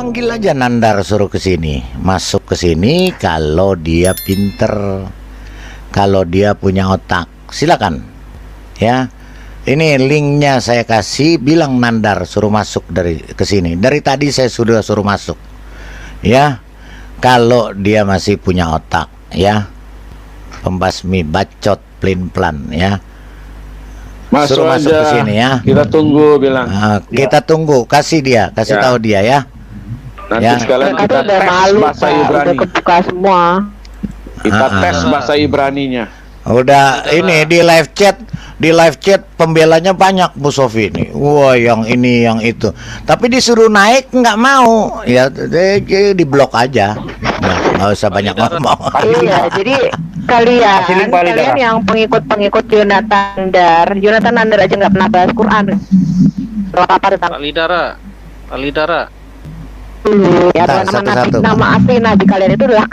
panggil aja Nandar, suruh ke sini, masuk ke sini kalau dia pinter, kalau dia punya otak. Silakan. Ya. Ini linknya saya kasih, bilang Nandar suruh masuk ke sini. Dari tadi saya sudah suruh masuk. Ya. Kalau dia masih punya otak, ya. Pembasmi bacot pelin-pelan, ya. Masuk suruh masuk aja. Ke sini, ya. Kita tunggu, bilang. Kita tunggu, kasih tahu dia, ya. Nanti Ya. sekalian kita udah tes malu, bahasa Pak. Ibrani. Udah kebuka semua. Kita tes bahasa Ibraninya. Udah ini di live chat pembelanya banyak Bu Sofi ini. Wah, yang ini yang itu. Tapi disuruh naik nggak mau. Ya di blok aja. Nggak usah banyak ngomong. Iya, jadi kalian yang pengikut Jonathan Nandar aja nggak pernah bahas Quran. Kalau apa tentang Alidara. ya, Satu-satu. nama asli nabi kalian itu adalah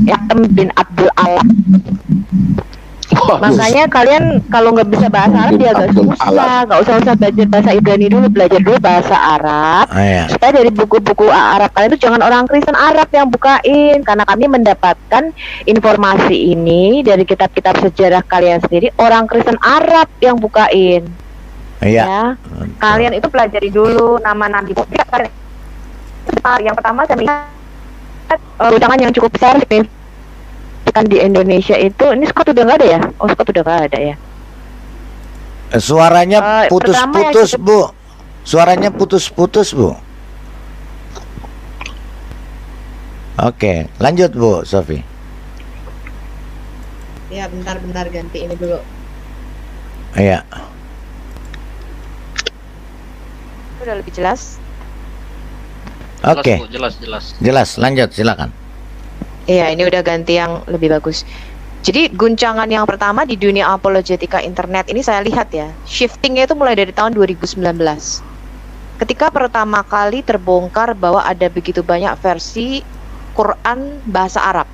Yatem bin Abdul Allah. Makanya kalian kalau nggak bisa bahasa Arab ya agak susah, nggak usah belajar bahasa Ibrani dulu, belajar dulu bahasa Arab. Iya. Supaya dari buku-buku Arab kalian itu jangan orang Kristen Arab yang bukain, karena kami mendapatkan informasi ini dari kitab-kitab sejarah kalian sendiri, orang Kristen Arab yang bukain. Iya. Ya, kalian itu pelajari dulu nama nabi. Yang pertama saya melihat guncangan yang cukup besar kan di Indonesia itu, ini Scott udah nggak ada ya? Oh, Scott udah nggak ada ya. Suaranya putus-putus, pertama Bu. Suaranya putus-putus, Bu. Oke, lanjut Bu Sofi. Ya, bentar ganti ini dulu. Iya. Udah lebih jelas. Oke. Jelas. Lanjut, silakan. Iya, ini udah ganti yang lebih bagus. Jadi guncangan yang pertama di dunia apologetika internet ini saya lihat ya, shiftingnya itu mulai dari tahun 2019. Ketika pertama kali terbongkar bahwa ada begitu banyak versi Quran bahasa Arab.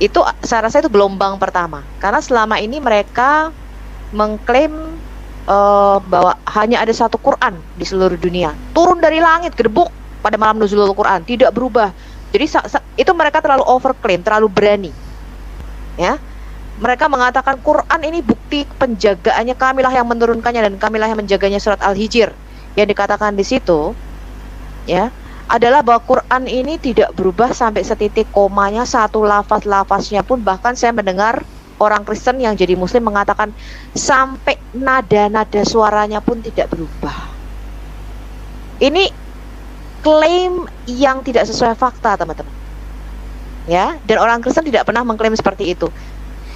Itu saya rasa itu gelombang pertama. Karena selama ini mereka mengklaim bahwa hanya ada satu Quran di seluruh dunia. Turun dari langit, gedebuk pada malam nuzulul Quran, tidak berubah. Jadi itu mereka terlalu overclaim, terlalu berani. Ya. Mereka mengatakan Quran ini bukti penjagaannya, kamilah yang menurunkannya dan kamilah yang menjaganya, surat Al-Hijr. Yang dikatakan di situ ya adalah bahwa Quran ini tidak berubah sampai setitik komanya, satu lafaz-lafaznya pun, bahkan saya mendengar orang Kristen yang jadi muslim mengatakan sampai nada-nada suaranya pun tidak berubah. Ini klaim yang tidak sesuai fakta, teman-teman. Ya, dan orang Kristen tidak pernah mengklaim seperti itu.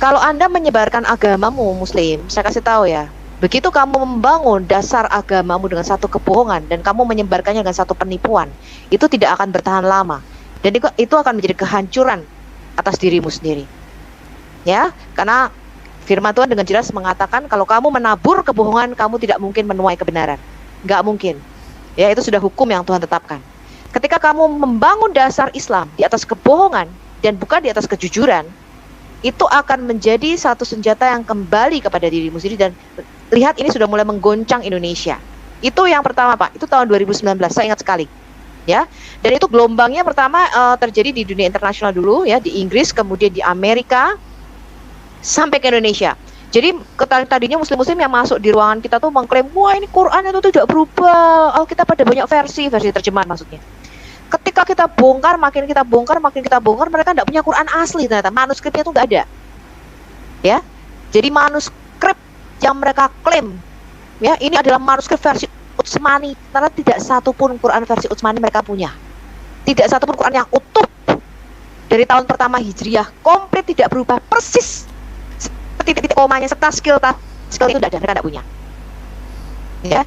Kalau Anda menyebarkan agamamu muslim, saya kasih tahu ya, begitu kamu membangun dasar agamamu dengan satu kebohongan dan kamu menyebarkannya dengan satu penipuan, itu tidak akan bertahan lama. Dan itu akan menjadi kehancuran atas dirimu sendiri. Ya, karena firman Tuhan dengan jelas mengatakan kalau kamu menabur kebohongan, kamu tidak mungkin menuai kebenaran. Nggak mungkin. Ya, itu sudah hukum yang Tuhan tetapkan. Ketika kamu membangun dasar Islam di atas kebohongan dan bukan di atas kejujuran, itu akan menjadi satu senjata yang kembali kepada dirimu sendiri. Dan lihat, ini sudah mulai menggoncang Indonesia. Itu yang pertama, Pak. Itu tahun 2019, saya ingat sekali. Ya, dan itu gelombangnya pertama terjadi di dunia internasional dulu, ya, di Inggris, kemudian di Amerika, sampai ke Indonesia. Jadi tadinya muslim-muslim yang masuk di ruangan kita tuh mengklaim, wah ini Quran itu tidak berubah, Alkitab ada banyak versi terjemahan maksudnya. Ketika kita bongkar, makin kita bongkar, mereka tidak punya Quran asli, ternyata manuskripnya itu nggak ada. Ya, jadi manuskrip yang mereka klaim, ya ini adalah manuskrip versi Utsmani, karena tidak satu pun Quran versi Utsmani mereka punya. Tidak satu pun Quran yang utuh dari tahun pertama Hijriah, komplit tidak berubah, persis titik-titik komanya serta skill itu tidak ada, mereka tidak punya. Ya,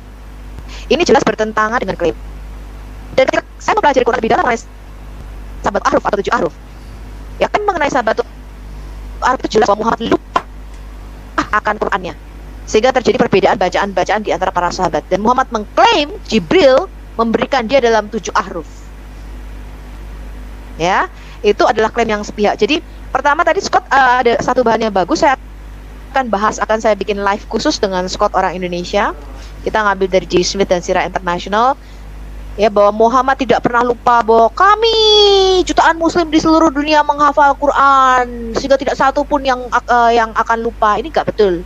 ini jelas bertentangan dengan klaim. Dan ketika saya mempelajari Quran lebih dalam mengenai sahabat ahruf atau 7 ahruf, ya kan mengenai sahabat ahruf itu jelas bahwa Muhammad lupa akan Qurannya, sehingga terjadi perbedaan bacaan-bacaan di antara para sahabat. Dan Muhammad mengklaim Jibril memberikan dia dalam 7 ahruf. Ya, itu adalah klaim yang sepihak. Jadi pertama tadi Scott ada satu bahan yang bagus, saya akan saya bikin live khusus dengan Scott orang Indonesia. Kita ngambil dari J. Smith dan Sirah International. ya, bahwa Muhammad tidak pernah lupa bahwa kami jutaan muslim di seluruh dunia menghafal Quran sehingga tidak satu pun yang akan lupa. Ini nggak betul.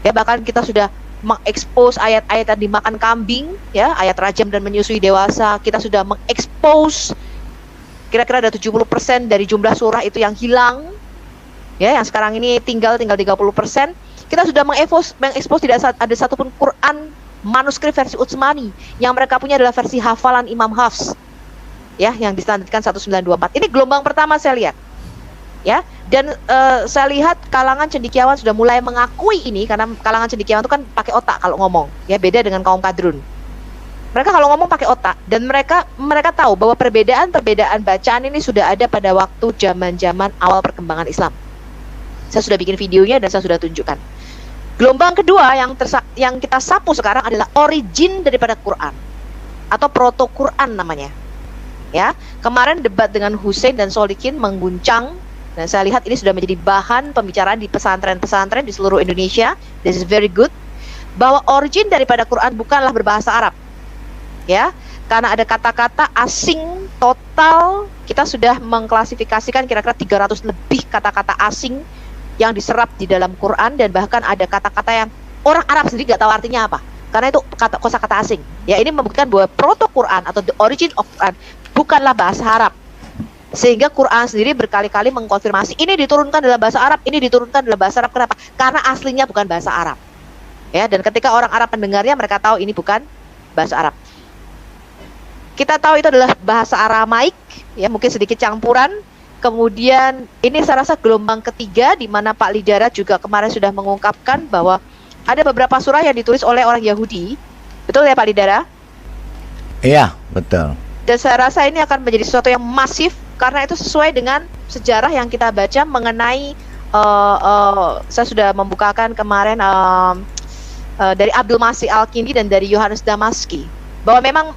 Ya, bahkan kita sudah mengekspos ayat-ayat yang dimakan kambing, ya, ayat rajam dan menyusui dewasa. Kita sudah mengekspos kira-kira ada 70% dari jumlah surah itu yang hilang. Ya, yang sekarang ini tinggal 30%. Kita sudah mengekspos tidak ada satupun Quran manuskrip versi Utsmani. Yang mereka punya adalah versi hafalan Imam Hafs, ya, yang distandarkan 1924. Ini gelombang pertama saya lihat, ya. Dan saya lihat kalangan cendekiawan sudah mulai mengakui ini, karena kalangan cendekiawan itu kan pakai otak kalau ngomong, ya, beda dengan kaum kadrun. Mereka kalau ngomong pakai otak, dan mereka tahu bahwa perbedaan bacaan ini sudah ada pada waktu zaman awal perkembangan Islam. Saya sudah bikin videonya dan saya sudah tunjukkan. Gelombang kedua yang kita sapu sekarang adalah origin daripada Quran atau proto-Quran namanya. Ya, kemarin debat dengan Hussein dan Solikin mengguncang, dan saya lihat ini sudah menjadi bahan pembicaraan di pesantren-pesantren di seluruh Indonesia. This is very good. Bahwa origin daripada Quran bukanlah berbahasa Arab. Ya, karena ada kata-kata asing total. Kita sudah mengklasifikasikan kira-kira 300 lebih kata-kata asing yang diserap di dalam Quran, dan bahkan ada kata-kata yang orang Arab sendiri nggak tahu artinya apa, karena itu kosakata asing. Ya, ini membuktikan bahwa proto-Quran atau the origin of Quran bukanlah bahasa Arab. Sehingga Quran sendiri berkali-kali mengkonfirmasi ini diturunkan dalam bahasa Arab, ini diturunkan dalam bahasa Arab. Kenapa? Karena aslinya bukan bahasa Arab. Ya, dan ketika orang Arab mendengarnya, mereka tahu ini bukan bahasa Arab. Kita tahu itu adalah bahasa Aramaik, ya, mungkin sedikit campuran. Kemudian ini saya rasa gelombang ketiga, di mana Pak Lidara juga kemarin sudah mengungkapkan bahwa ada beberapa surah yang ditulis oleh orang Yahudi. Betul ya Pak Lidara? Iya, betul. Dan saya rasa ini akan menjadi sesuatu yang masif, karena itu sesuai dengan sejarah yang kita baca mengenai saya sudah membukakan kemarin dari Abdul Masih Al-Kindi dan dari Yohanes Damaski, bahwa memang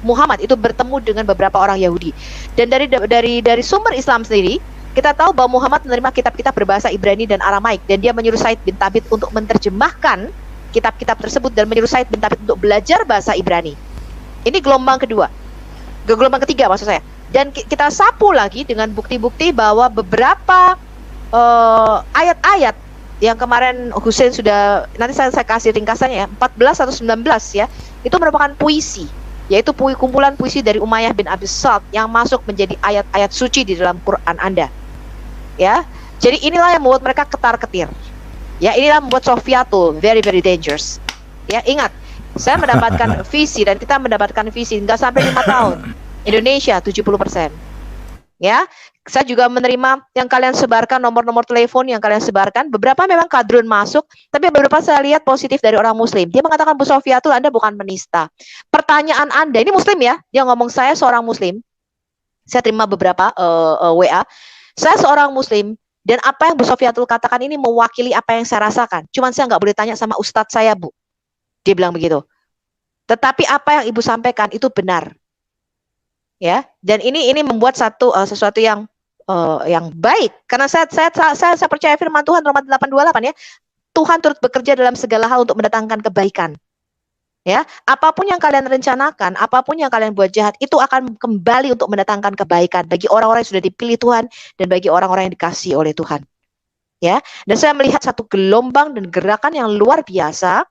Muhammad itu bertemu dengan beberapa orang Yahudi. Dan dari sumber Islam sendiri, kita tahu bahwa Muhammad menerima kitab-kitab berbahasa Ibrani dan Aramaik, dan dia menyuruh Said bin Thabit untuk menerjemahkan kitab-kitab tersebut dan menyuruh Said bin Thabit untuk belajar bahasa Ibrani. Ini gelombang kedua. Gelombang ketiga maksud saya. Dan kita sapu lagi dengan bukti-bukti bahwa beberapa ayat-ayat yang kemarin Hussein sudah, nanti saya kasih ringkasannya ya, 14 atau 19 ya, itu merupakan puisi, yaitu kumpulan puisi dari Umayyah bin Abi Salt yang masuk menjadi ayat-ayat suci di dalam Quran Anda. Ya, jadi inilah yang membuat mereka ketar-ketir. Ya, inilah membuat Sofiatul very very dangerous. Ya, ingat, saya mendapatkan visi dan kita mendapatkan visi nggak sampai 5 tahun. Indonesia 70%. Ya, saya juga menerima yang kalian sebarkan, nomor-nomor telepon yang kalian sebarkan. Beberapa memang kadrun masuk, tapi beberapa saya lihat positif dari orang Muslim. Dia mengatakan, Bu Sofiatul, Anda bukan penista. Pertanyaan Anda, ini Muslim ya, dia ngomong saya seorang Muslim. Saya terima beberapa WA. Saya seorang Muslim, dan apa yang Bu Sofiatul katakan ini mewakili apa yang saya rasakan. Cuman saya nggak boleh tanya sama ustadz saya, Bu. Dia bilang begitu. Tetapi apa yang Ibu sampaikan itu benar. Ya, dan ini membuat sesuatu yang baik, karena saya percaya firman Tuhan Roma 8:28 ya. Tuhan turut bekerja dalam segala hal untuk mendatangkan kebaikan. Ya, apapun yang kalian rencanakan, apapun yang kalian buat jahat, itu akan kembali untuk mendatangkan kebaikan bagi orang-orang yang sudah dipilih Tuhan dan bagi orang-orang yang dikasihi oleh Tuhan. Ya, dan saya melihat satu gelombang dan gerakan yang luar biasa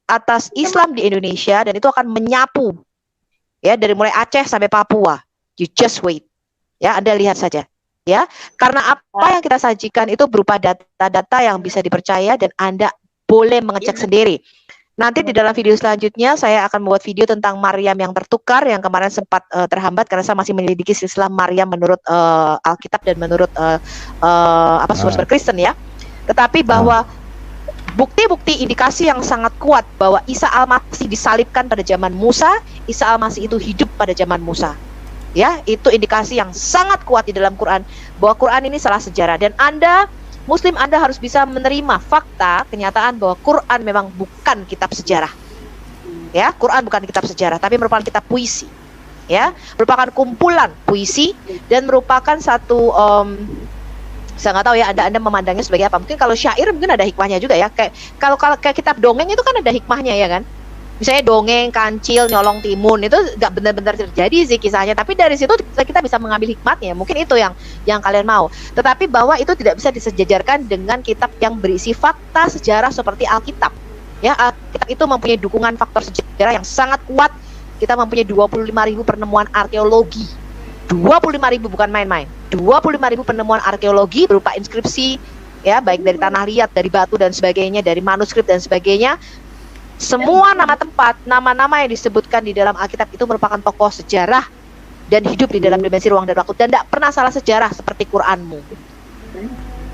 atas Islam di Indonesia, dan itu akan menyapu. Ya, dari mulai Aceh sampai Papua. You just wait. Ya, Anda lihat saja. Ya, karena apa yang kita sajikan itu berupa data-data yang bisa dipercaya dan Anda boleh mengecek sendiri. Nanti di dalam video selanjutnya saya akan membuat video tentang Maryam yang tertukar yang kemarin sempat terhambat karena saya masih menyelidiki silsilah Maryam menurut Alkitab dan menurut sumber Kristen ya. Tetapi bahwa bukti-bukti indikasi yang sangat kuat bahwa Isa Al-Masih disalibkan pada zaman Musa, Isa Al-Masih itu hidup pada zaman Musa. Ya, itu indikasi yang sangat kuat di dalam Quran bahwa Quran ini salah sejarah, dan Anda Muslim, Anda harus bisa menerima fakta, kenyataan bahwa Quran memang bukan kitab sejarah. Ya, Quran bukan kitab sejarah, tapi merupakan kitab puisi. Ya, merupakan kumpulan puisi dan merupakan satu saya nggak tahu ya Anda memandangnya sebagai apa. Mungkin kalau syair mungkin ada hikmahnya juga ya. Kayak kalau kitab dongeng itu kan ada hikmahnya ya kan. Misalnya dongeng, kancil, nyolong timun itu nggak benar-benar terjadi sih kisahnya. Tapi dari situ kita bisa mengambil hikmatnya. Mungkin itu yang kalian mau. Tetapi bahwa itu tidak bisa disejajarkan dengan kitab yang berisi fakta sejarah seperti Alkitab. Ya, Alkitab itu mempunyai dukungan faktor sejarah yang sangat kuat. Kita mempunyai 25.000 penemuan arkeologi. 25.000 bukan main-main. 25.000 penemuan arkeologi berupa inskripsi, ya, baik dari tanah liat, dari batu dan sebagainya, dari manuskrip dan sebagainya. Semua nama tempat, nama-nama yang disebutkan di dalam Alkitab itu merupakan tokoh sejarah dan hidup di dalam dimensi ruang dan waktu dan tidak pernah salah sejarah seperti Quranmu.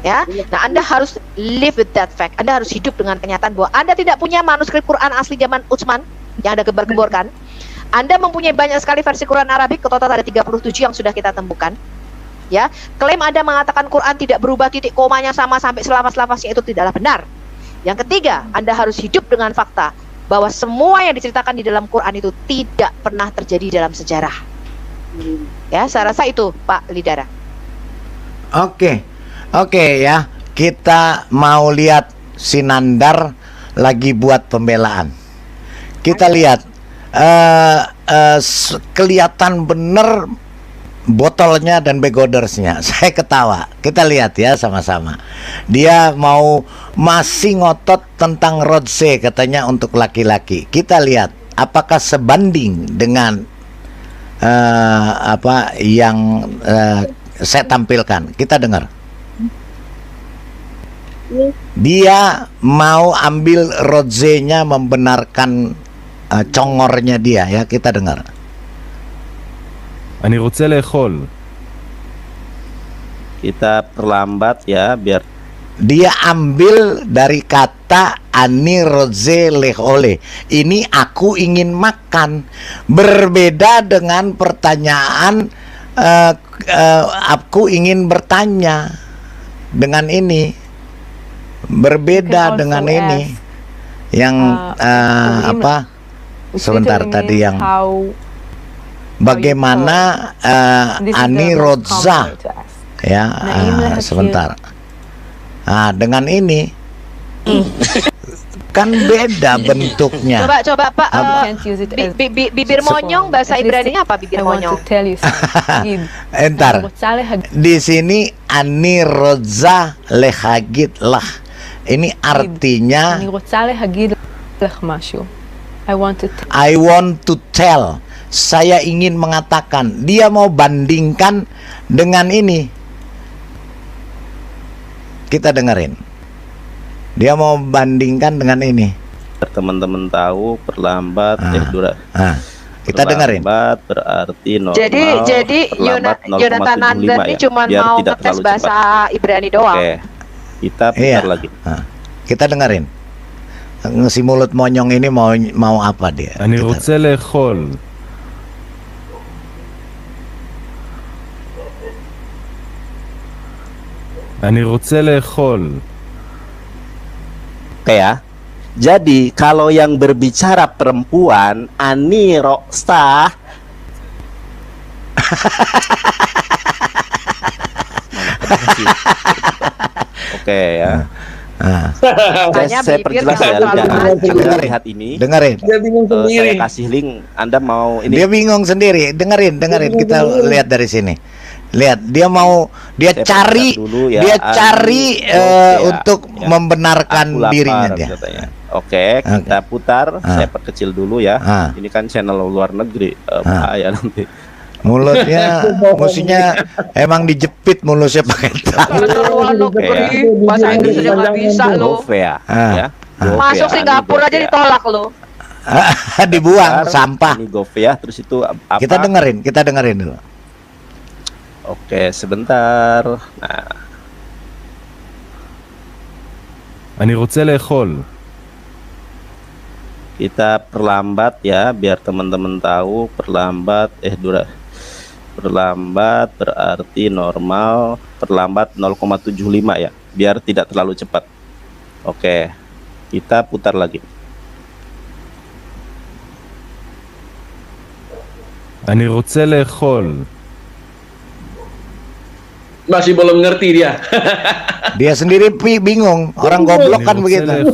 Ya, nah Anda harus live with that fact. Anda harus hidup dengan kenyataan bahwa Anda tidak punya manuskrip Quran asli zaman Utsman yang Anda gembar-gemborkan. Anda mempunyai banyak sekali versi Quran Arabik, ke total ada 37 yang sudah kita temukan. Ya, klaim Anda mengatakan Quran tidak berubah, titik komanya sama sampai selama-selamanya itu tidaklah benar. Yang ketiga, Anda harus hidup dengan fakta bahwa semua yang diceritakan di dalam Quran itu tidak pernah terjadi dalam sejarah. Ya, saya rasa itu Pak Lidara. Oke ya, kita mau lihat Sinandar lagi buat pembelaan. Kita lihat kelihatan bener botolnya dan begodersnya. Saya ketawa. Kita lihat ya sama-sama. Dia mau masih ngotot tentang Rodse katanya untuk laki-laki. Kita lihat apakah sebanding dengan apa yang saya tampilkan. Kita dengar. Dia mau ambil Rodse-nya membenarkan congornya dia ya. Kita dengar. אני רוצה לאכול. Kita perlambat ya biar Dia ambil dari kata ani roze lehole. Ini aku ingin makan. Berbeda dengan pertanyaan aku ingin bertanya. Dengan ini berbeda dengan ini yang apa? Sebentar tadi yang bagaimana Ani Rodza ya sebentar. Dengan ini kan beda bentuknya. Coba Pak, bibir monyong bahasa Ibrani-nya apa bibir monyong? Entar. Di sini Ani Rodza lehagit lah. Ini artinya I want to tell. Saya ingin mengatakan. Dia mau bandingkan dengan ini. Kita dengerin. Dia mau bandingkan dengan ini. teman-teman tahu perlambat kita dengerin. Perlambat berarti normal. Jadi Jonathan Nandan ini cuma mau ngetes bahasa Ibrani doang. Oke. Kita putar lagi. Kita dengerin. Si mulut monyong ini mau apa dia? אני רוצה לאכול. אני רוצה לאכול. Oke ya. Jadi kalau yang berbicara perempuan Ani Roksa Oke ya. Saya perjelas ya, jangan lihat ini. Dengerin. Dia bingung sendiri. Saya kasih link. Anda mau ini? Dia bingung sendiri. Dengerin. Kita lihat dari sini. Lihat, dia cari dulu ya, untuk membenarkan dirinya dia. Oke, kita putar. Saya perkecil dulu ya. Ini kan channel luar negeri. Ya nanti. Mulutnya, maksudnya emang dijepit mulutnya pakai tali. Bahasa Inggrisnya nggak bisa lo. Masuk Singapura aja ditolak lo. Dibuang sampah. Ini Govea, terus itu apa? Kita dengerin dulu. Oke, sebentar. Nah. אני רוצה לאכול. Kita perlambat ya, biar teman-teman tahu perlambat. Perlambat berarti normal. Perlambat 0,75 ya, biar tidak terlalu cepat. Oke, kita putar lagi. אני רוצה לאכול. Masih belum ngerti dia. Dia sendiri bingung. Orang goblok kan begitu.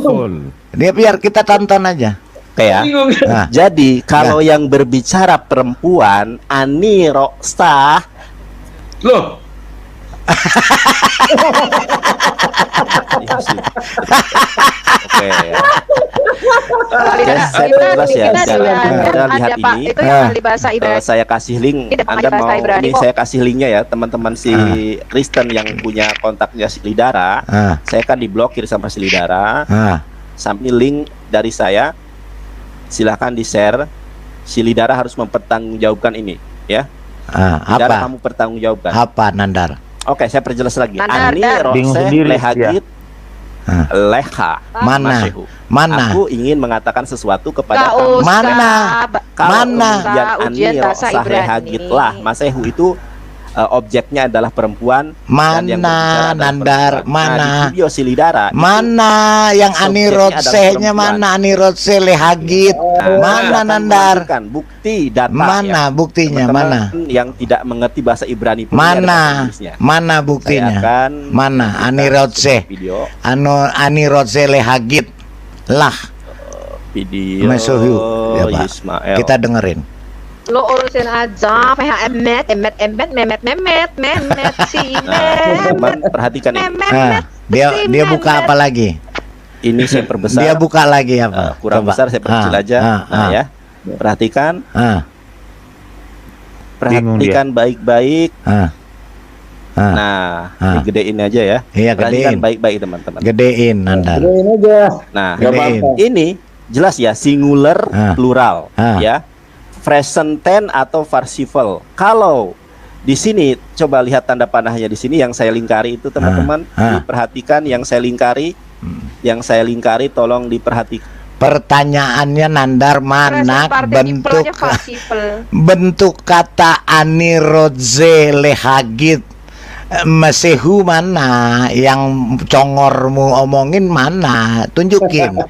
Dia biar kita tonton aja. Oke ya. Bingung. Nah, Jadi kalau yang berbicara perempuan, Ani Roksa, Loh, iya sih. Oke. Valida. saya Kita- perjelas ya, kita sekarang ada- Anda lihat ada, Pak. ini. Itu yang ahli bahasa Ibrani. Saya kasih link, Tidak pakai Anda bahasa mau Ibrani ini kok. saya kasih linknya ya, teman-teman si Kristen yang punya kontaknya si Lidara. ah, Saya kan diblokir sama si Lidara. ah, Sampai link dari saya, silahkan di share. Si Lidara harus mempertanggungjawabkan ini, ya. Lidara apa? kamu pertanggungjawabkan. Apa Nandar? Oke, saya perjelas lagi. Nandar, Ani Dar. Bingung Rose sendiri Lehagit Ah. Leha Mana? Masehu. Mana? Aku ingin mengatakan sesuatu kepada Nggak kamu. usah. Mana? Kalau Mana? kemudian Ujian Ani bahasa Rosah Ibrani. Lehagit lah Masehu itu objeknya adalah perempuan. dan yang Mana berbicara adalah Nandar? perempuan. Nah, Mana? di video si Lidara itu, Mana yang Ani subjeknya Rodsehnya? adalah Mana Ani Rodse Lehagit? Mana akan Nandar? menunjukkan bukti data Mana ya. buktinya? Teman-teman Mana? yang tidak mengerti bahasa Ibrani pun ini ada bahasa Mana? Inggrisnya. Mana Saya buktinya? akan Mana? Ani buka Rodse. sebuah video Ani Rodse Lehagit lah video Mesuhu. Ya, Pak. Ismail. Kita dengerin. Lo urusin aja, emet si Teman-teman perhatikan ini. Nah, dia buka apa lagi? Ini saya perbesar. Dia buka lagi apa? Kurang Coba. besar saya perkecil aja. Nah, ya. Perhatikan, Ah, Bingung dia. perhatikan baik-baik. ah, ah. Nah, Ah. digedein aja ya. Iya, Perhatikan gedein. baik-baik teman-teman. Gedein Nandar. Nah, Gedein. ini jelas ya singular Ah. plural Ah. ya. Present tense atau participle. Kalau di sini coba lihat tanda panahnya di sini yang saya lingkari itu teman-teman, Ah. diperhatikan yang saya lingkari. Yang saya lingkari tolong diperhatikan. Pertanyaannya Nandar, mana bentuk participle. bentuk kata Ani Rodze Lehagit Mesehu mana? Yang congormu omongin mana? Tunjukin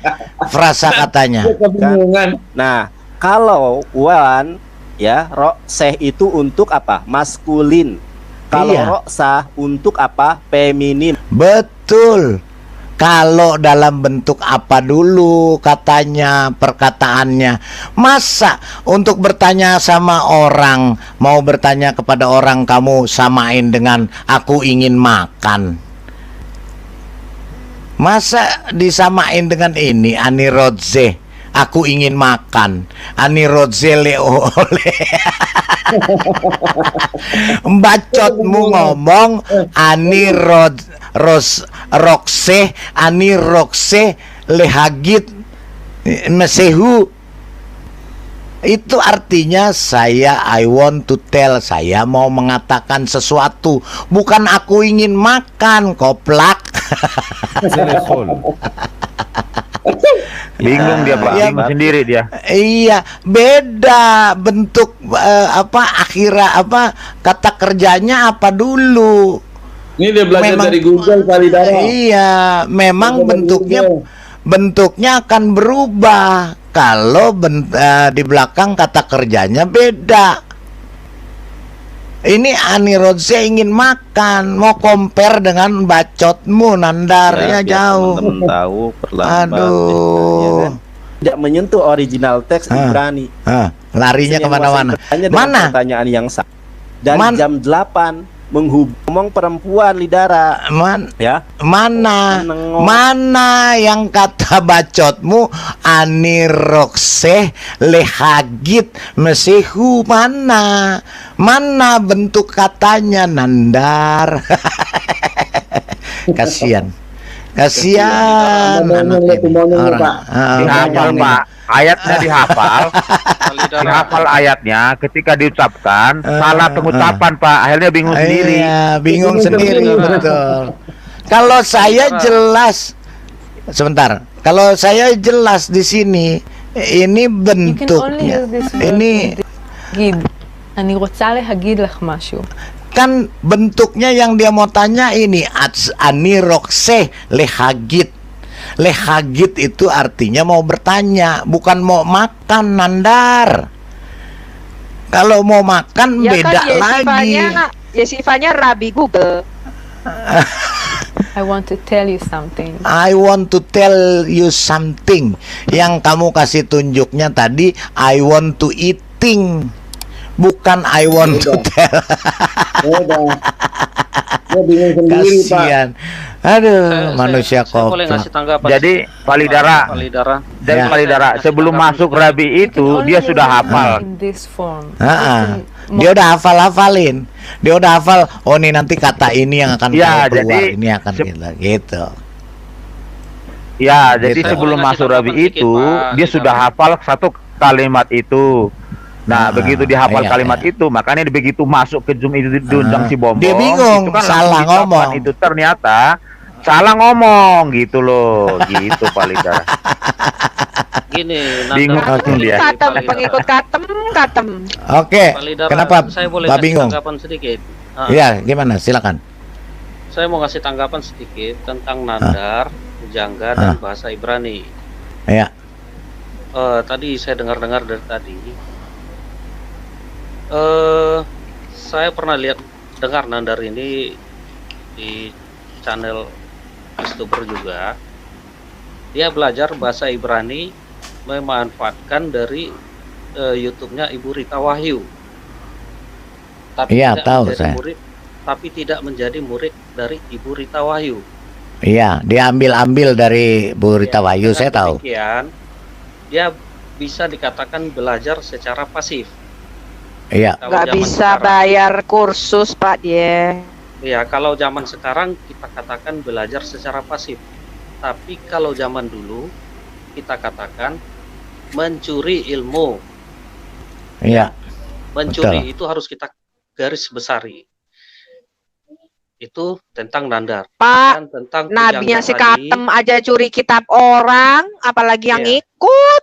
frasa katanya. kebingungan. Nah, kalau wan ya rokseh itu untuk apa? Maskulin. Kalau Iya. roksah untuk apa? Feminim. Betul. Kalau dalam bentuk apa dulu katanya perkataannya? Masa untuk bertanya sama orang, mau bertanya kepada orang kamu samain dengan aku ingin makan? Masa disamain dengan ini Ani Rodze? Aku ingin makan. Ani Rodze oleh. Bacotmu ngomong Ani Rokse Ani Rokse Lehagit Mesehu. Itu artinya I want to tell, saya mau mengatakan sesuatu, bukan aku ingin makan, koplak. רוצה לאכול. Bingung dia Pak, Iya, bingung sendiri dia. Iya, beda bentuk kata kerjanya apa dulu. Ini dia belajar Memang- dari Google kali Dara. Iya, memang bentuknya akan berubah kalau di belakang kata kerjanya beda. Ini Ani Rodze ingin makan, mau compare dengan bacotmu Nandar ya biar jauh. Teman-teman tahu perlambat. Aduh. Ya kan? Tidak menyentuh original teks Ibrani. Larinya Yang kemana-mana. menguasai bertanya dengan Mana? Pertanyaan yang sama. Dan Man- jam 8 ngomong perempuan Lidara ya. Mana Menengok. mana yang kata bacotmu Ani Rokse Lehagit Mesehu mana bentuk katanya Nandar. Kasian anak ini orang Dihafal ini. Pak, ayatnya dihafal. Alidara. Dihafal ayatnya, ketika diucapkan salah pengucapan Pak, akhirnya bingung sendiri. Iya, bingung sendiri betul. Kalau saya jelas, sebentar. Kalau saya jelas di sini, ini bentuknya. Ini אני רוצה להגיד לך משהו. kan bentuknya yang dia mau tanya ini Ani Rokse Lehagit. Lehagit itu artinya mau bertanya, bukan mau makan Nandar. Kalau mau makan Ya beda kan lagi. Yesifanya Rabi Google. I want to tell you something. I want to tell you something. Yang kamu kasih tunjuknya tadi I want to eating, bukan I want to tell. Udah. Gua bingung sendiri, Pak. Kasihan. Aduh, manusia saya boleh koplak. ngasih tanggapan. Jadi Palidara, Pak Lidara. dan Ya. Palidara sebelum masuk Rabi itu dia sudah hafal. In this form. Ah, dia udah hafalin. Dia udah hafal. Oh, nih nanti kata ini yang akan Ya, keluar, jadi ini akan gitu. Ya, jadi Gitu. sebelum Boleh masuk ngasih Rabi tanggapan itu sedikit, Pak dia sudah hafal satu kalimat itu. Nah, begitu dia hafal iya, kalimat iya. itu, makanya begitu masuk ke Zoom itu dunjang si Bombong, Dia bingung, itu kan salah langsung diucapkan, ngomong. itu ternyata salah ngomong gitu loh, gitu Palidara. Gini, Bingung langsung dia. Katem, pengikut katem. Oke. Pak Lidara, Kenapa saya boleh Pak kasih bingung? tanggapan sedikit. Iya, gimana? Silakan. Saya mau ngasih tanggapan sedikit tentang nandar, jangga, dan bahasa Ibrani. Ya. Tadi saya dengar-dengar dari tadi. Saya pernah dengar nandar ini di channel YouTuber juga. Dia belajar bahasa Ibrani memanfaatkan dari YouTube-nya Ibu Rita Wahyu. Tapi Iya, tidak tahu menjadi saya. murid, tapi tidak menjadi murid dari Ibu Rita Wahyu. Iya, dia ambil dari Bu Rita Ya, Wahyu, dengan saya tahu. demikian, dia bisa dikatakan belajar secara pasif. Iya. Kalau Nggak zaman bisa sekarang- bayar kursus, Pak, dia. Ya, kalau zaman sekarang kita katakan belajar secara pasif. Tapi kalau zaman dulu kita katakan mencuri ilmu. Iya. Mencuri Betul. itu harus kita garis besari. Itu tentang nandar. Pak, Dan tentang nabinya pujangga si tadi, katem aja curi kitab orang, apalagi yang Iya. ikut.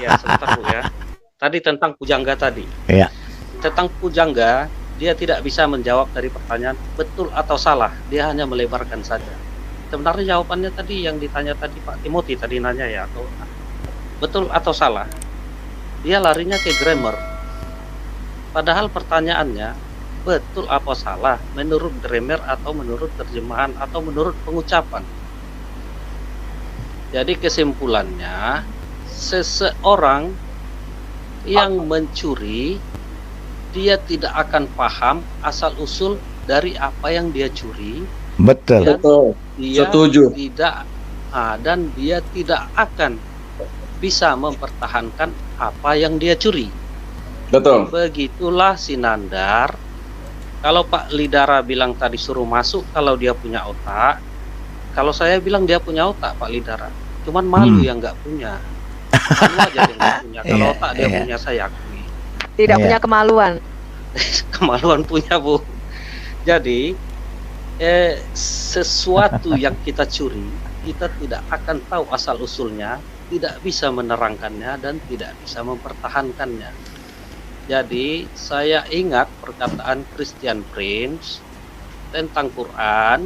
ya, sebentar Bu ya. Tadi tentang pujangga tadi. Iya. Tentang pujangga, dia tidak bisa menjawab dari pertanyaan betul atau salah. Dia hanya melebarkan saja. Sebenarnya jawabannya tadi yang ditanya tadi Pak Timothy tadi nanya ya, atau betul atau salah. Dia larinya ke grammar. Padahal pertanyaannya betul apa salah menurut grammar atau menurut terjemahan atau menurut pengucapan. Jadi kesimpulannya, seseorang yang mencuri dia tidak akan paham asal usul dari apa yang dia curi. Betul. Dan Betul. dia Setuju. dan dia tidak akan bisa mempertahankan apa yang dia curi. Betul. Begitulah si Nandar. Kalau Pak Lidara bilang tadi suruh masuk kalau dia punya otak, kalau saya bilang dia punya otak Pak Lidara, cuman malu yang nggak punya. Malu aja dia nggak punya. Kalau Iya, otak dia iya. punya, saya akui. Tidak Iya. punya kemaluan. Kemaluan punya Bu. Jadi sesuatu yang kita curi, kita tidak akan tahu asal usulnya, tidak bisa menerangkannya dan tidak bisa mempertahankannya. Jadi saya ingat perkataan Christian Prince tentang Quran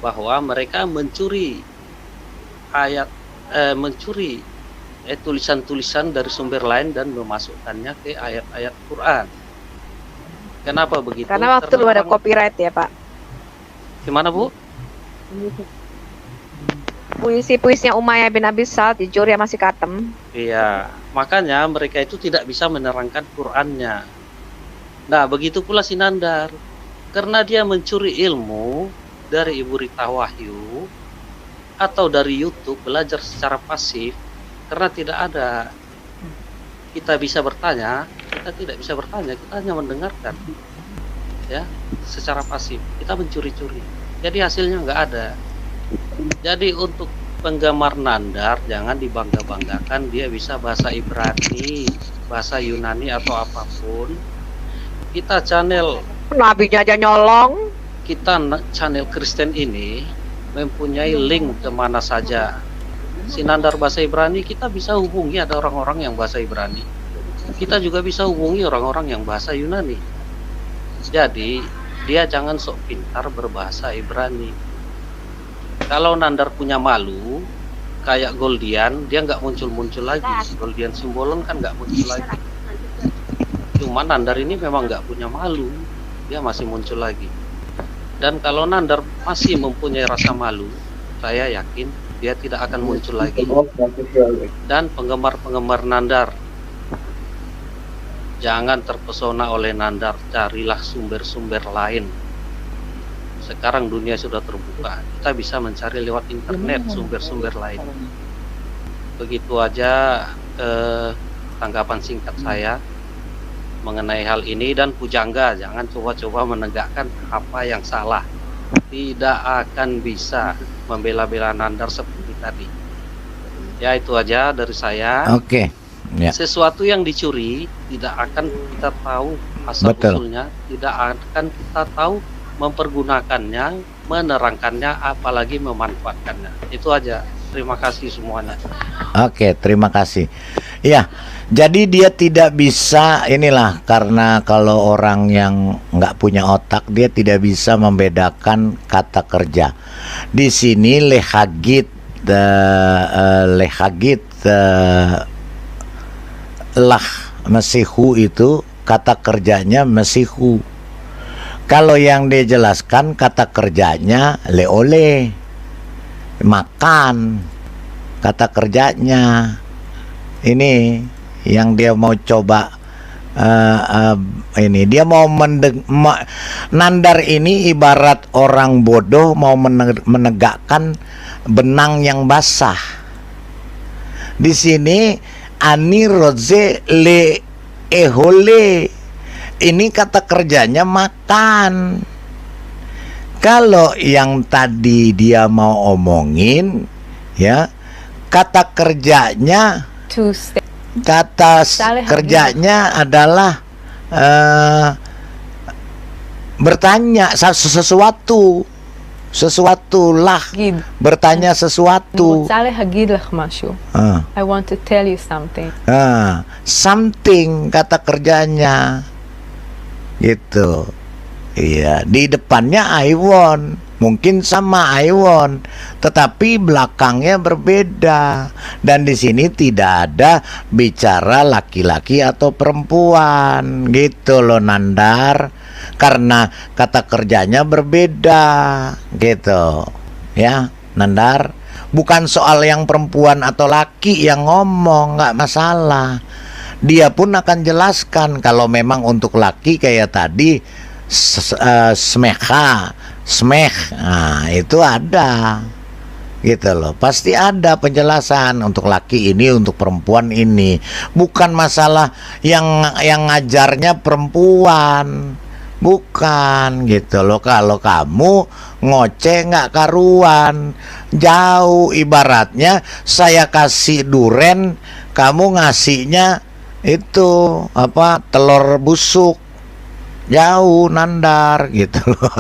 bahwa mereka mencuri tulisan-tulisan dari sumber lain dan memasukkannya ke ayat-ayat Quran. Kenapa begitu? Karena waktu lu ada orang- copyright ya, Pak. Gimana Bu? Puisi-puisinya Umayyah bin Abi Salt dicuri sama si katem. Iya, makanya mereka itu tidak bisa menerangkan Qur'annya. Nah, begitu pula si Nandar. Karena dia mencuri ilmu dari Ibu Rita Wahyu atau dari YouTube, belajar secara pasif, karena tidak ada kita bisa bertanya, kita tidak bisa bertanya, kita hanya mendengarkan. Ya, secara pasif. Kita mencuri-curi. Jadi hasilnya nggak ada. Jadi untuk penggemar Nandar jangan dibangga-banggakan dia bisa bahasa Ibrani, bahasa Yunani atau apapun. Kita channel Nabinya aja nyolong. channel Kristen ini mempunyai link kemana saja. Si Nandar bahasa Ibrani kita bisa hubungi, ada orang-orang yang bahasa Ibrani. Kita juga bisa hubungi orang-orang yang bahasa Yunani. Jadi dia jangan sok pintar berbahasa Ibrani. Kalau Nandar punya malu, kayak Goldian, dia nggak muncul-muncul lagi. Goldian Simbolon kan nggak muncul lagi. Cuma Nandar ini memang nggak punya malu, dia masih muncul lagi. Dan kalau Nandar masih mempunyai rasa malu, saya yakin dia tidak akan muncul lagi. Dan penggemar-penggemar Nandar, jangan terpesona oleh Nandar, carilah sumber-sumber lain. Sekarang dunia sudah terbuka, kita bisa mencari lewat internet sumber-sumber lain. Begitu aja tanggapan singkat saya mengenai hal ini. Dan pujangga, jangan coba-coba menegakkan apa yang salah. Tidak akan bisa membela-bela Nandar seperti tadi. Ya, itu aja dari saya. Oke. Ya. Sesuatu yang dicuri tidak akan kita tahu asal usulnya, tidak akan kita tahu mempergunakannya, menerangkannya, apalagi memanfaatkannya. Itu aja. Terima kasih semuanya. Oke, terima kasih. Ya, jadi dia tidak bisa, inilah karena kalau orang yang nggak punya otak, dia tidak bisa membedakan kata kerja. Di sini lehagit lah mesihu itu kata kerjanya mesihu. Kalau yang dia jelaskan kata kerjanya leole, makan, kata kerjanya ini yang dia mau coba ini dia mau Nandar ini ibarat orang bodoh mau menegakkan benang yang basah. Di sini ani roze le ehole, ini kata kerjanya makan. Kalau yang tadi dia mau omongin, ya, kata kerjanya kerjanya adalah bertanya sesuatu lah, bertanya sesuatu. I want to tell you something. Something kata kerjanya gitu. Iya, di depannya I want, mungkin sama I want, tetapi belakangnya berbeda. Dan di sini tidak ada bicara laki-laki atau perempuan, gitu loh Nandar. Karena kata kerjanya berbeda, gitu. Ya, Nandar. Bukan soal yang perempuan atau laki yang ngomong, nggak masalah. Dia pun akan jelaskan kalau memang untuk laki kayak tadi smekha, nah itu ada, gitu loh. Pasti ada penjelasan untuk laki ini, untuk perempuan ini. Bukan masalah yang ngajarnya perempuan, bukan, gitu loh. Kalau kamu ngoceh nggak karuan, jauh. Ibaratnya saya kasih duren, kamu ngasihnya itu apa, telur busuk, jauh Nandar, gitu loh.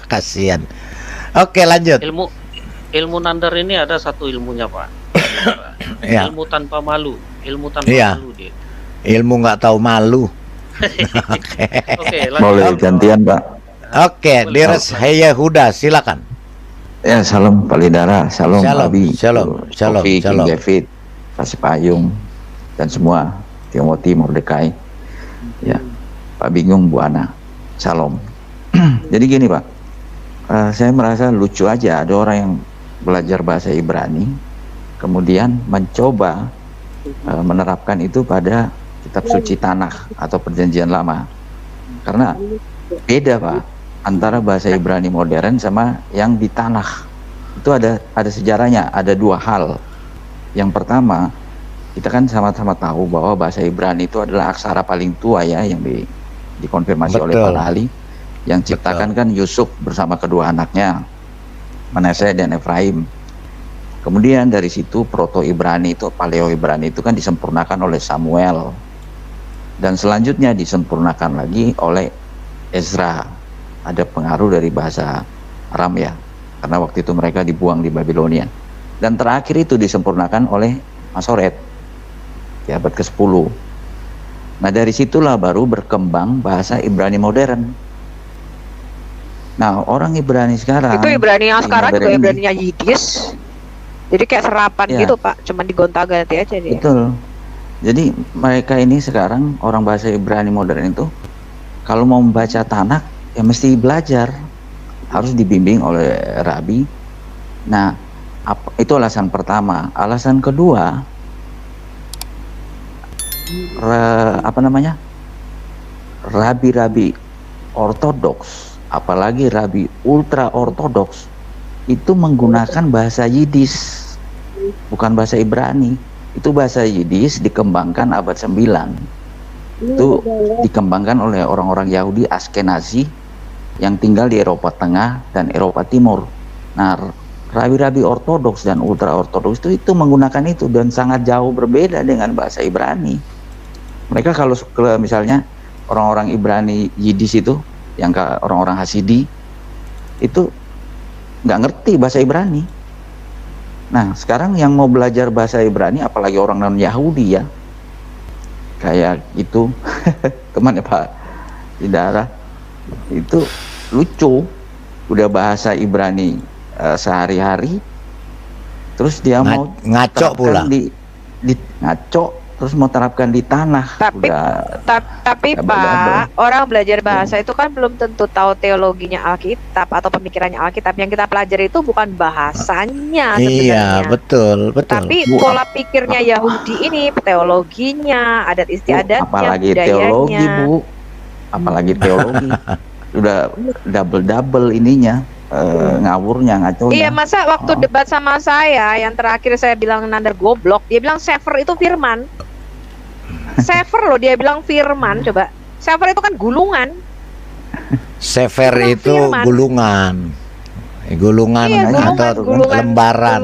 Kasihan. Oke, lanjut. Ilmu Nandar ini ada satu ilmunya, Pak. Ya. Ilmu tanpa malu, ilmu tanpa malu dia. Ilmu nggak tahu malu. Oke, boleh gantian, Pak. Oke, Deres Heyahuda, silakan. Ya, salam Pak Lidara, salam Abi, shalom, Kofi, King David, Kasih Payung, dan semua Timothy Mordekai. Ya. Pak Bingung, Bu Ana, salam. Jadi gini Pak, saya merasa lucu aja ada orang yang belajar bahasa Ibrani, kemudian mencoba menerapkan itu pada kitab suci Tanakh atau Perjanjian Lama. Karena beda Pak, antara bahasa Ibrani modern sama yang di Tanakh. Itu ada sejarahnya, ada dua hal. Yang pertama, kita kan sama-sama tahu bahwa bahasa Ibrani itu adalah aksara paling tua ya, yang dikonfirmasi oleh para ahli. Yang ciptakan kan Yusuf bersama kedua anaknya, Manase dan Efraim. Kemudian dari situ Proto Ibrani itu, Paleo Ibrani itu kan disempurnakan oleh Samuel, dan selanjutnya disempurnakan lagi oleh Ezra. Ada pengaruh dari bahasa Aram ya, karena waktu itu mereka dibuang di Babilonia. Dan terakhir itu disempurnakan oleh Masoret di abad ke-10. Nah dari situlah baru berkembang bahasa Ibrani modern. Nah orang Ibrani sekarang, itu Ibrani yang sekarang juga Ibrani Yiddish. Jadi kayak serapan gitu Pak, cuman digonta-ganti aja dia. Betul. Jadi mereka ini sekarang orang bahasa Ibrani modern itu kalau mau membaca Tanakh ya mesti belajar harus dibimbing oleh Rabi. Nah, itu alasan pertama. Alasan kedua, rabi-rabi ortodoks, apalagi rabi ultra ortodoks, itu menggunakan bahasa Yiddish, bukan bahasa Ibrani. Itu bahasa Yiddish dikembangkan abad 9. Itu dikembangkan oleh orang-orang Yahudi Askenazi yang tinggal di Eropa Tengah dan Eropa Timur. Nah, rabi-rabi ortodoks dan ultra ortodoks itu menggunakan itu dan sangat jauh berbeda dengan bahasa Ibrani. Mereka kalau misalnya orang-orang Ibrani Yiddish itu, yang orang-orang Hasidi itu nggak ngerti bahasa Ibrani. Nah, sekarang yang mau belajar bahasa Ibrani, apalagi orang non Yahudi ya, kayak gitu, teman ya Pak Idara, itu lucu, udah bahasa Ibrani sehari-hari, terus dia mau ngaco pula, ngaco, terus mau terapkan di tanah. Tapi Pak, orang belajar bahasa itu kan belum tentu tahu teologinya Alkitab atau pemikirannya Alkitab. Yang kita pelajari itu bukan bahasanya sebenarnya. Iya, betul. Tapi pola pikirnya Yahudi ini, teologinya, adat istiadatnya, apalagi budayanya. Teologi, Bu. Apalagi teologi. Udah double ininya. Ngawurnya, ngaconya. Iya, masa waktu debat sama saya yang terakhir saya bilang Nandar goblok, dia bilang Sefer itu firman. Sefer loh, dia bilang firman. Coba, Sefer itu kan gulungan. Sefer itu firman. Gulungan Iya, atau lembaran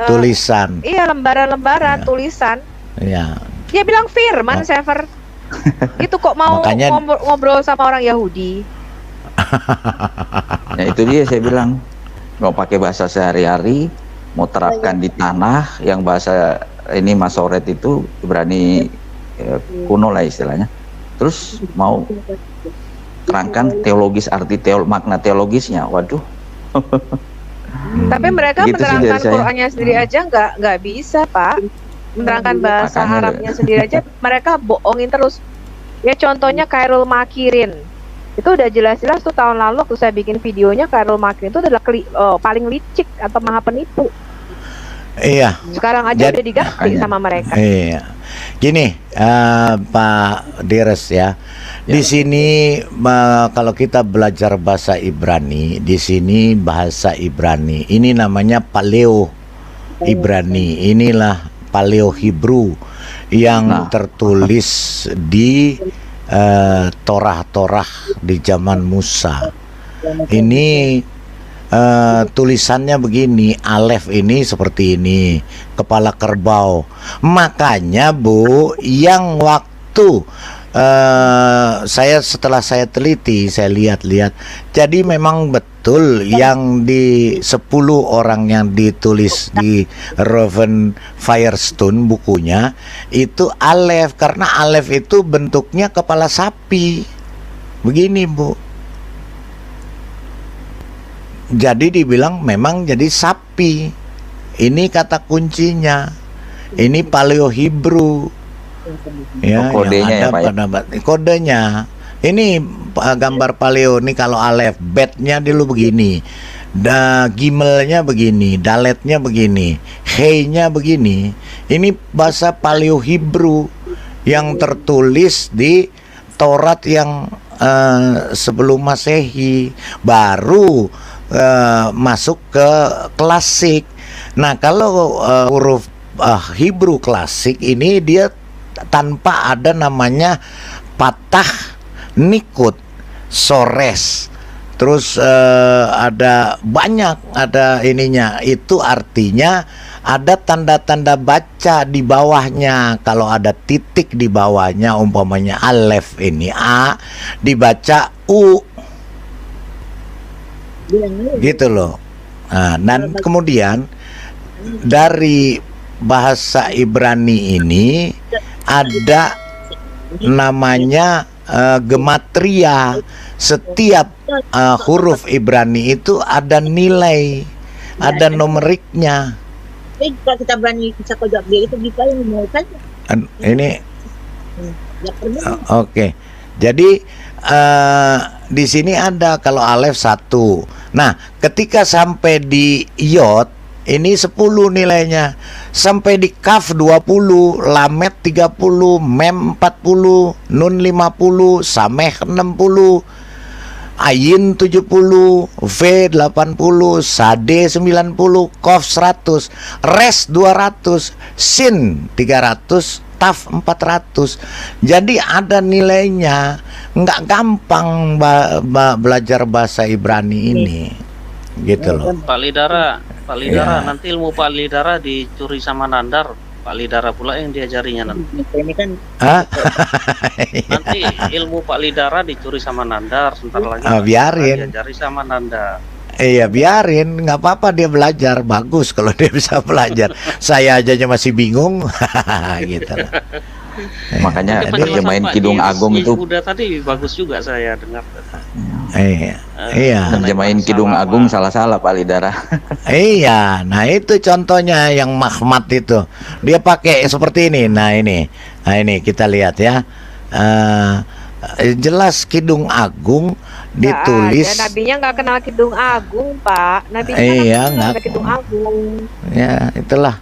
tulisan. Iya, lembaran tulisan. Iya. Dia bilang firman Sefer. Gitu kok mau Makanya, ngobrol sama orang Yahudi. Nah, itu dia saya bilang, mau pakai bahasa sehari-hari, mau terapkan di tanah yang bahasa ini Masoret itu Ibrani kuno lah istilahnya. Terus mau terangkan teologis, makna teologisnya. Waduh. Tapi mereka Gitu sih menerangkan dari saya. Qur'annya sendiri aja nggak bisa, Pak. Menerangkan bahasa Makanya, Arabnya sendiri aja mereka bohongin terus. Ya contohnya Khairul Makirin. Itu udah jelas-jelas tuh tahun lalu waktu saya bikin videonya, Khairul Makirin itu adalah paling licik atau maha penipu. Iya. Sekarang aja udah diganti sama mereka. Iya. Gini, Pak Dires ya. Di sini kalau kita belajar bahasa Ibrani, di sini bahasa Ibrani ini namanya Paleo Ibrani. Inilah Paleo Hebrew yang tertulis di Torah di zaman Musa. Ini tulisannya begini, Alef ini seperti ini, kepala kerbau. Makanya Bu, yang waktu setelah saya teliti, saya lihat-lihat, jadi memang betul yang di 10 orang yang ditulis di Reuven Firestone bukunya itu Alef, karena Alef itu bentuknya kepala sapi. Begini Bu. Jadi dibilang memang jadi sapi. Ini kata kuncinya. Ini Paleo Hebrew. Ya, kodenya yang ada pada kodenya. Ini gambar Paleo nih, kalau Alef, betnya dulu begini, gimelnya begini, daletnya begini, hei-nya begini. Ini bahasa Paleo Hebrew yang tertulis di Taurat yang sebelum Masehi, baru masuk ke klasik. Nah, kalau huruf Hebrew klasik ini dia tanpa ada namanya patah, nikut, sores, terus ada banyak, ada ininya, itu artinya ada tanda-tanda baca di bawahnya. Kalau ada titik di bawahnya, umpamanya Alef ini A, dibaca U, gitu loh. Nah, dan kemudian dari bahasa Ibrani ini ada namanya gematria. Setiap huruf Ibrani itu ada nilai, ada numeriknya. Kalau kita berani bisa kojak dia itu bisa yang kan? Ini oke. Jadi di sini ada, kalau Alef 1, Nah, ketika sampai di Yod ini 10 nilainya. Sampai di Kaf 20, Lamet 30, Mem 40, Nun 50, Sameh 60, Ayin 70, V 80, Sade 90, Kof 100, Res 200, Sin 300, Taf 400. Jadi ada nilainya. Nggak gampang belajar bahasa Ibrani ini. Gitu loh. Pak Lidara, nanti ilmu Pak Lidara dicuri sama Nandar. Pak Lidara pula yang diajarinya nanti. Ini kan Nanti ilmu Pak Lidara dicuri sama Nandar. Sebentar lagi biarin. diajari sama Nandar. Iya, biarin, nggak apa-apa dia belajar. Bagus kalau dia bisa belajar. Saya aja masih bingung. Gitu loh. Makanya terjemahin Pak Kidung Agung itu Udah tadi bagus juga saya dengar. Iya. terjemahin Kidung Agung salah-salah Pak Lidara. Iya, nah itu contohnya yang Mahmad itu. Dia pakai seperti ini. Nah ini kita lihat ya. Jelas Kidung Agung ditulis. Ada, nabinya nggak kenal Kidung Agung, Pak. Nabinya Iya, nggak kenal Kidung Agung. Ya, itulah.